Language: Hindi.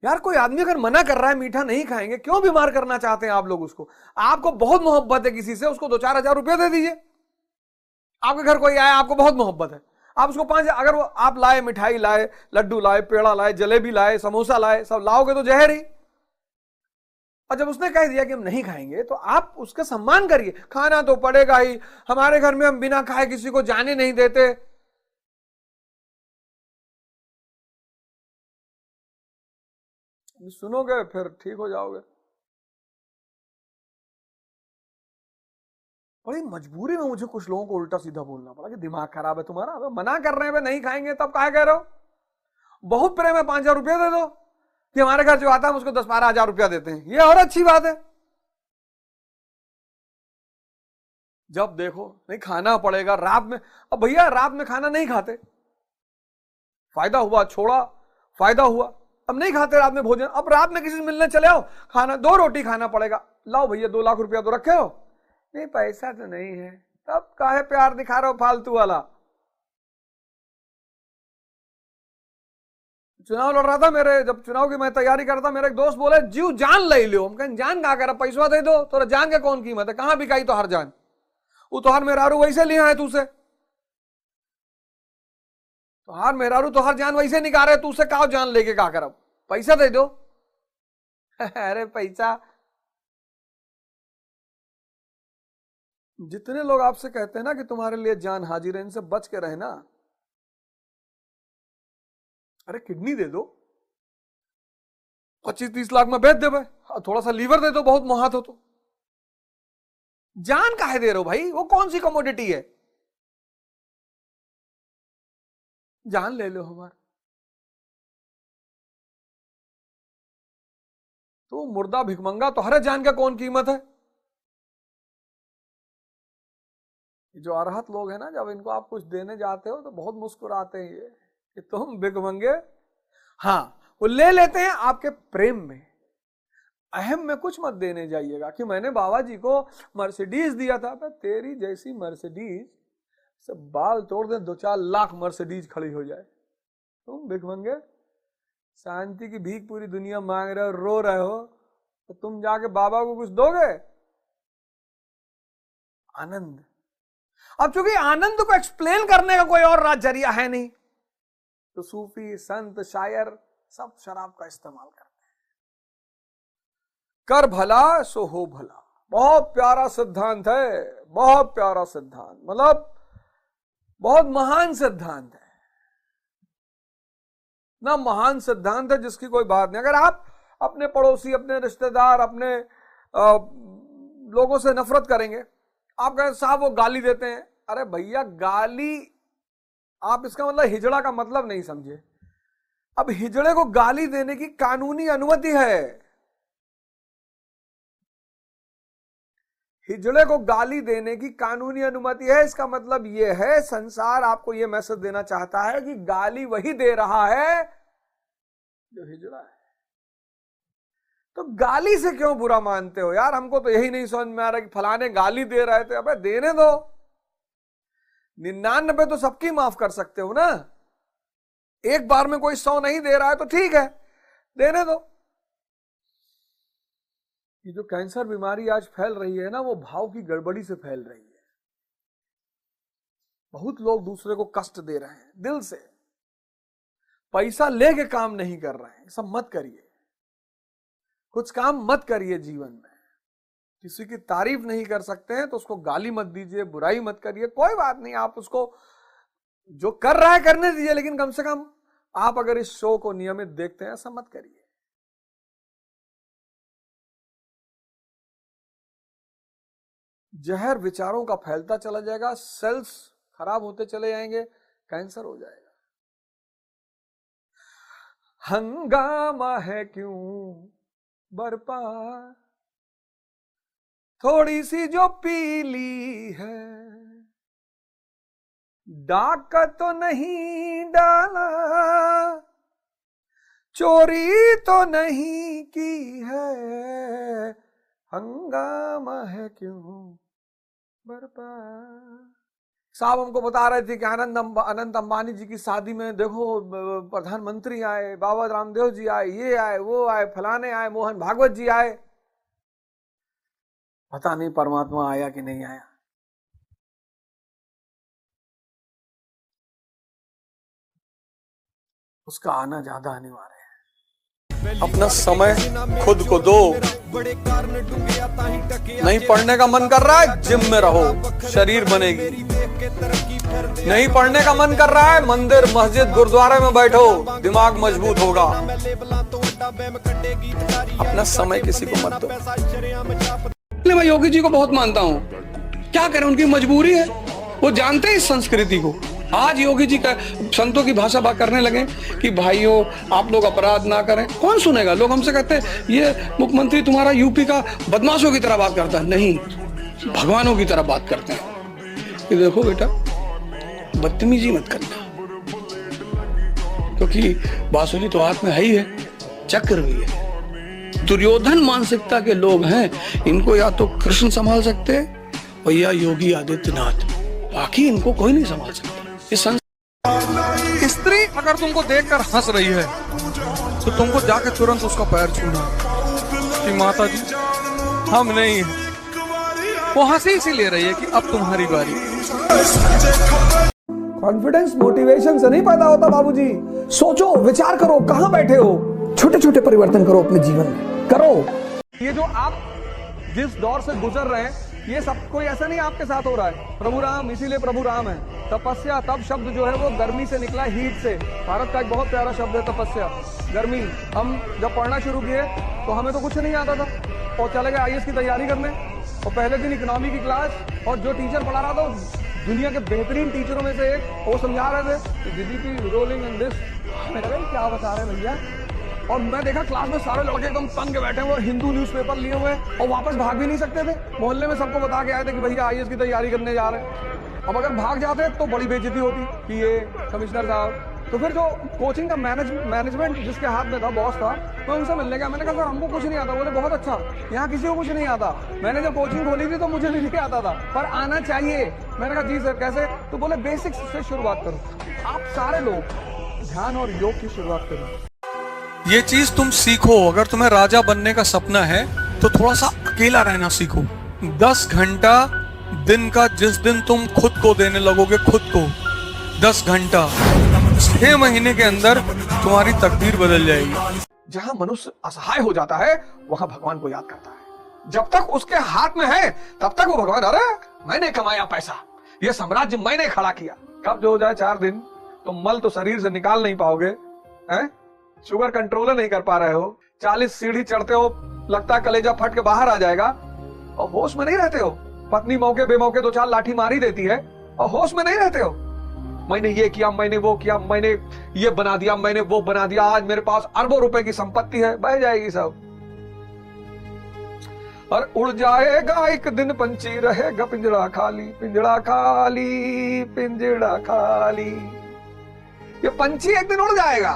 यार कोई आदमी अगर मना कर रहा है मीठा नहीं खाएंगे, क्यों बीमार करना चाहते हैं आप लोग उसको? आपको बहुत मोहब्बत है किसी से, उसको 2-4 हजार रुपया दे दीजिए। आपके घर कोई आया, आपको बहुत मोहब्बत है, आप उसको 5, अगर वो आप लाए, मिठाई लाए, लड्डू लाए, पेड़ा लाए, जलेबी लाए, समोसा लाए, सब लाओगे तो जहर ही। और जब उसने कह दिया कि हम नहीं खाएंगे, तो आप उसका सम्मान करिए, खाना तो पड़ेगा ही, हमारे घर में हम बिना खाए किसी को जाने नहीं देते। सुनोगे फिर ठीक हो जाओगे। बड़ी मजबूरी में मुझे कुछ लोगों को उल्टा सीधा बोलना पड़ा कि दिमाग खराब है तुम्हारा, अब मना कर रहे हैं नहीं खाएंगे, तब काहे कह रहे हो? बहुत प्रेम है, 5,000 रुपया दे दो कि हमारे घर जो आता है हम उसको 10-12 हजार रुपया देते हैं, ये और अच्छी बात है। जब देखो नहीं खाना पड़ेगा रात में, अब भैया रात में खाना नहीं खाते, फायदा हुआ छोड़ा, फायदा हुआ, अब नहीं खाते रात में भोजन, अब रात में किसी से मिलने चले आओ, खाना 2 रोटी खाना पड़ेगा, लाओ भैया 2 लाख रुपया तो रखे हो, नहीं पैसा तो नहीं है, तब काहे प्यार दिखा रहे हो फालतू वाला? चुनाव लड़ रहा था मेरे, जब चुनाव की मैं तैयारी कर रहा था, मेरे एक दोस्त बोले जीव जान ले लो, हम कहें जान कहा कर, पैसा दे दो, तो जान के कौन कीमत है, कहां बिकाई तो हर जान, वो तो हर मेहरारू वैसे लिया है तुझसे, तो हर मेहरारू तो हर जान वैसे निकाल तू उससे कहा जान लेके क्या कर, अब पैसा दे दो। अरे पैसा, जितने लोग आपसे कहते हैं ना कि तुम्हारे लिए जान हाजिर है, इनसे बच के रहना। अरे किडनी दे दो, 25-30 लाख में बेच दे भाई, थोड़ा सा लीवर दे दो, बहुत मुहात हो तो, जान काहे दे रहे हो भाई? वो कौन सी कमोडिटी है? जान ले लो हमारा, तो मुर्दा भिखमंगा, तो हर जान का कौन कीमत है? जो अरहत लोग हैं ना, जब इनको आप कुछ देने जाते हो तो बहुत मुस्कुराते हैं ये कि तुम भिखमंगे। हाँ, वो ले लेते हैं आपके प्रेम में, अहम में कुछ मत देने जाइएगा कि मैंने बाबा जी को मर्सिडीज दिया था, तेरी जैसी मर्सिडीज से बाल तोड़ दे, 2-4 लाख मर्सिडीज खड़ी हो जाए, तुम भिखमंगे शांति की भीख पूरी दुनिया मांग रहे हो, रो रहे हो, तो तुम जाके बाबा को कुछ दोगे? आनंद। अब चूंकि आनंद को एक्सप्लेन करने का कोई और जरिया है नहीं, तो सूफी संत शायर सब शराब का इस्तेमाल करते हैं। कर भला सो हो भला, बहुत प्यारा सिद्धांत है, बहुत प्यारा सिद्धांत, मतलब बहुत महान सिद्धांत है ना, महान सिद्धांत है जिसकी कोई बात नहीं। अगर आप अपने पड़ोसी, अपने रिश्तेदार, अपने लोगों से नफरत करेंगे, आप कहें साहब वो गाली देते हैं, अरे भैया गाली, आप इसका मतलब हिजड़ा का मतलब नहीं समझे। अब हिजड़े को गाली देने की कानूनी अनुमति है, हिजड़े को गाली देने की कानूनी अनुमति है, इसका मतलब यह है संसार आपको यह मैसेज देना चाहता है कि गाली वही दे रहा है जो हिजड़ा है। तो गाली से क्यों बुरा मानते हो यार? हमको तो यही नहीं समझ में आ रहा कि फलाने गाली दे रहे थे, अबे देने दो, 99 तो सबकी माफ कर सकते हो ना, एक बार में कोई 100 नहीं दे रहा है तो ठीक है, देने दो। ये जो कैंसर बीमारी आज फैल रही है ना, वो भाव की गड़बड़ी से फैल रही है। बहुत लोग दूसरे को कष्ट दे रहे हैं दिल से, पैसा लेके काम नहीं कर रहे हैं, सब मत करिए, कुछ काम मत करिए जीवन में, किसी की तारीफ नहीं कर सकते हैं तो उसको गाली मत दीजिए, बुराई मत करिए, कोई बात नहीं, आप उसको जो कर रहा है करने दीजिए, लेकिन कम से कम आप अगर इस शो को नियमित देखते हैं, ऐसा मत करिए। जहर विचारों का फैलता चला जाएगा, सेल्स खराब होते चले जाएंगे, कैंसर हो जाएगा। हंगामा है क्यों बरपा, थोड़ी सी जो पीली है, डाक तो नहीं डाला, चोरी तो नहीं की है, हंगामा है क्यों बरपा। साहब हमको बता रहे थे कि अनंत अंबानी जी की शादी में देखो प्रधानमंत्री आए, बाबा रामदेव जी आए, ये आए, वो आए, फलाने आए, मोहन भागवत जी आए। पता नहीं परमात्मा आया कि नहीं आया। उसका आना ज्यादा अनिवार्य है। अपना समय खुद को दो। नहीं पढ़ने का मन कर रहा है, जिम में रहो, शरीर बनेगी। नहीं पढ़ने का मन कर रहा है, मंदिर मस्जिद गुरुद्वारे में बैठो, दिमाग मजबूत होगा। अपना समय किसी को मत दो। मैं योगी जी को बहुत मानता हूँ, क्या करें, उनकी मजबूरी है, वो जानते हैं इस संस्कृति को। आज योगी जी का संतों की भाषा बात करने लगे कि भाइयों आप लोग अपराध ना करें। कौन सुनेगा? लोग हमसे कहते हैं ये मुख्यमंत्री तुम्हारा यूपी का बदमाशों की तरह बात करता है। नहीं, भगवानों की तरह बात करते हैं कि देखो बेटा बदतमीजी मत करना, क्योंकि बांसुरी तो हाथ में है ही है, चक्र भी है। दुर्योधन मानसिकता के लोग हैं, इनको या तो कृष्ण संभाल सकते और या योगी आदित्यनाथ, बाकी इनको कोई नहीं संभाल सकता। स्त्री अगर तुमको देखकर हंस रही है तो तुमको जाके तुरंत उसका पैर छूना कि माता जी हम नहीं है। वो हंसी इसीलिए रही है कि अब तुम्हारी बारी। कॉन्फिडेंस मोटिवेशन से नहीं पैदा होता बाबूजी। सोचो, विचार करो, कहां बैठे हो, छोटे छोटे परिवर्तन करो अपने जीवन में, करो। ये जो आप जिस दौर से गुजर रहे हैं, ये सब कोई ऐसा नहीं आपके साथ हो रहा है। प्रभु राम, इसीलिए प्रभु राम है। तपस्या, तप शब्द जो है वो गर्मी से निकला, हीट से। भारत का एक बहुत प्यारा शब्द है तपस्या, गर्मी। हम जब पढ़ना शुरू किए तो हमें तो कुछ नहीं आता था, और चले गए आईएएस की तैयारी करने, और पहले दिन इकोनॉमी की क्लास, और जो टीचर पढ़ा रहा था दुनिया के बेहतरीन टीचरों में से एक, वो समझा रहे थे जीडीपी रोलिंग इन दिस। मैंने कहा क्या बता रहे हैं भैया, और मैं देखा क्लास में सारे लड़के एकदम तंग के बैठे हुए, हिंदू न्यूज़पेपर लिए हुए, और वापस भाग भी नहीं सकते थे। मोहल्ले में सबको बता के आए थे कि भैया आईएएस की तैयारी करने जा रहे हैं। अब अगर भाग जाते तो बड़ी बेइज्जती होती कि ये कमिश्नर साहब। तो फिर जो कोचिंग का मैनेजमेंट जिसके हाथ में था, बॉस था, मैं उनसे मिलने गया। मैंने कहा सर हमको कुछ नहीं आता। बोले बहुत अच्छा, यहाँ किसी को कुछ नहीं आता। मैंने जब कोचिंग खोली थी तो मुझे भी नहीं आता था, पर आना चाहिए। मैंने कहा जी सर कैसे? तो बोले बेसिक्स से शुरुआत करो। आप सारे लोग ध्यान और योग की शुरुआत करो। ये चीज तुम सीखो। अगर तुम्हें राजा बनने का सपना है तो थोड़ा सा अकेला रहना सीखो। 10 घंटा दिन का जिस दिन तुम खुद को देने लगोगे, खुद को 10 घंटा, 6 महीने के अंदर तुम्हारी तकदीर बदल जाएगी। जहां मनुष्य असहाय हो जाता है वहां भगवान को याद करता है। जब तक उसके हाथ में है तब तक वो भगवान, अरे मैंने कमाया पैसा, ये साम्राज्य मैंने खड़ा किया। कब जो हो जाए 4 दिन तो मल तो शरीर से निकाल नहीं पाओगे, हैं? शुगर कंट्रोल नहीं कर पा रहे हो, 40 सीढ़ी चढ़ते हो, लगता है कलेजा फट के बाहर आ जाएगा, और होश में नहीं रहते हो। पत्नी मौके बेमौके 2-4 लाठी मारी देती है और होश में नहीं रहते हो। मैंने ये किया, मैंने वो किया, मैंने ये बना दिया, मैंने वो बना दिया, आज मेरे पास अरबों रुपए की संपत्ति है, बह जाएगी सब। और उड़ जाएगा एक दिन पंछी, रहेगा पिंजड़ा खाली, पिंजड़ा खाली, पिंजड़ा खाली। ये पंछी एक दिन उड़ जाएगा।